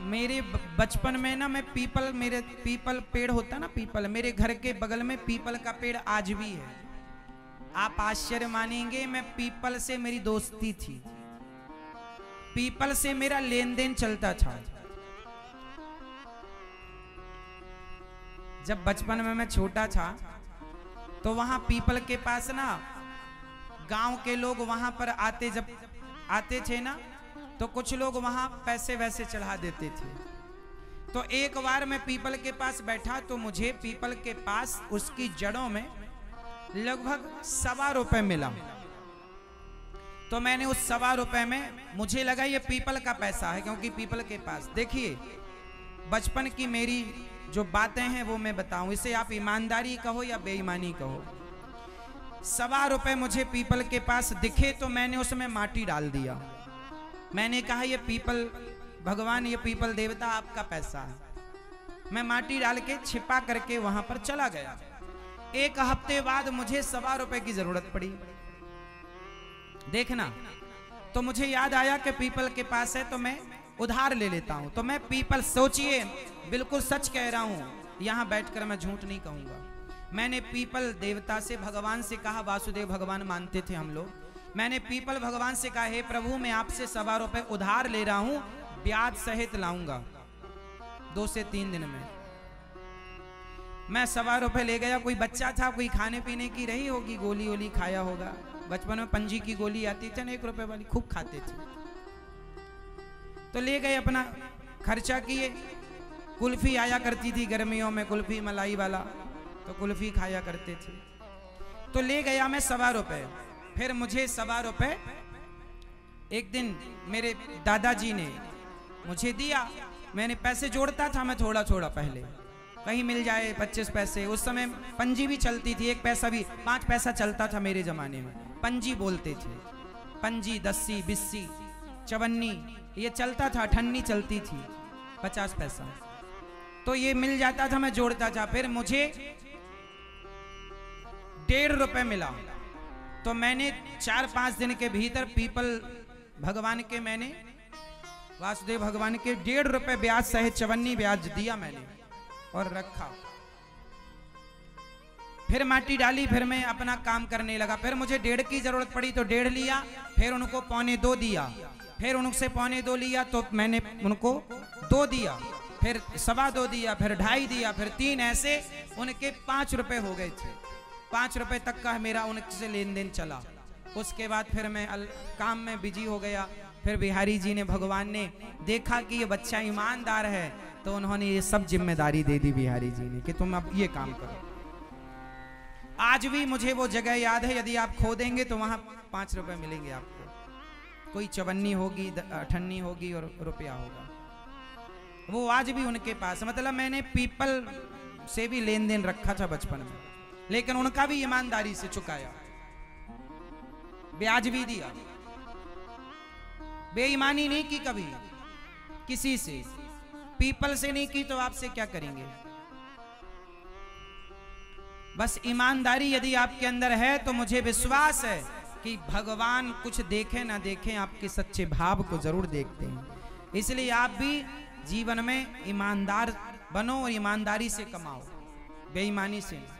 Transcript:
मेरे बचपन में ना मैं मेरे पीपल पेड़ होता ना, पीपल, मेरे घर के बगल में पीपल का पेड़ आज भी है। आप आश्चर्य मानेंगे, मैं पीपल से मेरी दोस्ती थी, पीपल से मेरा लेन देन चलता था। जब बचपन में मैं छोटा था तो वहां पीपल के पास ना गांव के लोग वहां पर जब आते थे ना, तो कुछ लोग वहां पैसे वैसे चढ़ा देते थे। तो एक बार मैं पीपल के पास बैठा तो मुझे पीपल के पास उसकी जड़ों में लगभग ₹1.25 मिला। तो मैंने उस ₹1.25 में, मुझे लगा ये पीपल का पैसा है, क्योंकि पीपल के पास, देखिए बचपन की मेरी जो बातें हैं वो मैं बताऊं, इसे आप ईमानदारी कहो या बेईमानी कहो। ₹1.25 मुझे पीपल के पास दिखे तो मैंने उसमें माटी डाल दिया। मैंने कहा ये पीपल भगवान, ये पीपल देवता आपका पैसा है। मैं माटी डाल के छिपा करके वहां पर चला गया। एक हफ्ते बाद मुझे ₹1.25 की जरूरत पड़ी। देखना, तो मुझे याद आया कि पीपल के पास है तो मैं उधार ले लेता हूं। तो मैं पीपल, सोचिए बिल्कुल सच कह रहा हूं, यहां बैठकर मैं झूठ नहीं कहूंगा। मैंने पीपल देवता से, भगवान से कहा, वासुदेव भगवान मानते थे हम लोग। मैंने पीपल भगवान से कहा, हे प्रभु मैं आपसे ₹1.25 उधार ले रहा हूं, ब्याज सहित लाऊंगा 2 से 3 दिन में। मैं ₹1.25 ले गया। कोई बच्चा था, कोई खाने पीने की रही होगी, गोली वोली खाया होगा। बचपन में पंजी की गोली आती थी ना ₹1 वाली, खूब खाते थे। तो ले गए, अपना खर्चा किए। कुल्फी आया करती थी गर्मियों में, कुल्फी मलाई वाला, तो कुल्फी खाया करते थे। तो ले गया मैं ₹1.25। फिर मुझे ₹1.25 एक दिन मेरे दादाजी ने मुझे दिया। मैंने पैसे जोड़ता था मैं थोड़ा थोड़ा, पहले कहीं मिल जाए 25 पैसे। उस समय पंजी भी चलती थी, 1 पैसा भी, 5 पैसा चलता था मेरे जमाने में, पंजी बोलते थे। पंजी, दस्सी, बिस्सी, चवन्नी, ये चलता था। अठन्नी चलती थी, 50 पैसा। तो ये मिल जाता था, मैं जोड़ता था। फिर मुझे ₹1.5 मिला। तो मैंने 4-5 दिन के भीतर पीपल भगवान के, मैंने वासुदेव भगवान के ₹1.5 ब्याज सहित चवन्नी ब्याज दिया मैंने और रखा। फिर माटी डाली, फिर मैं अपना काम करने लगा। फिर मुझे 1.5 की जरूरत पड़ी तो 1.5 लिया। फिर उनको 1.25 दिया। फिर उनसे 1.25 लिया तो मैंने उनको 2 दिया। फिर 2.25 दिया, फिर 2.5 दिया, फिर 3, ऐसे उनके ₹5 हो गए थे। ₹5 तक का मेरा उनसे लेन देन चला। उसके बाद फिर मैं काम में बिजी हो गया। फिर बिहारी जी ने, भगवान ने देखा कि ये बच्चा ईमानदार है, तो उन्होंने ये सब जिम्मेदारी दे दी बिहारी जी ने कि तुम अब ये काम करो। आज भी मुझे वो जगह याद है, यदि आप खोदेंगे तो वहां ₹5 मिलेंगे आपको। कोई चवन्नी होगी, अठन्नी होगी और रुपया होगा। वो आज भी उनके पास। मतलब मैंने पीपल से भी लेन देन रखा था बचपन में, लेकिन उनका भी ईमानदारी से चुकाया, ब्याज भी दिया, बेईमानी नहीं की कभी किसी से। पीपल से नहीं की तो आपसे क्या करेंगे। बस ईमानदारी यदि आपके अंदर है तो मुझे विश्वास है कि भगवान कुछ देखे ना देखे, आपके सच्चे भाव को जरूर देखते हैं। इसलिए आप भी जीवन में ईमानदार बनो और ईमानदारी से कमाओ, बेईमानी से नहीं।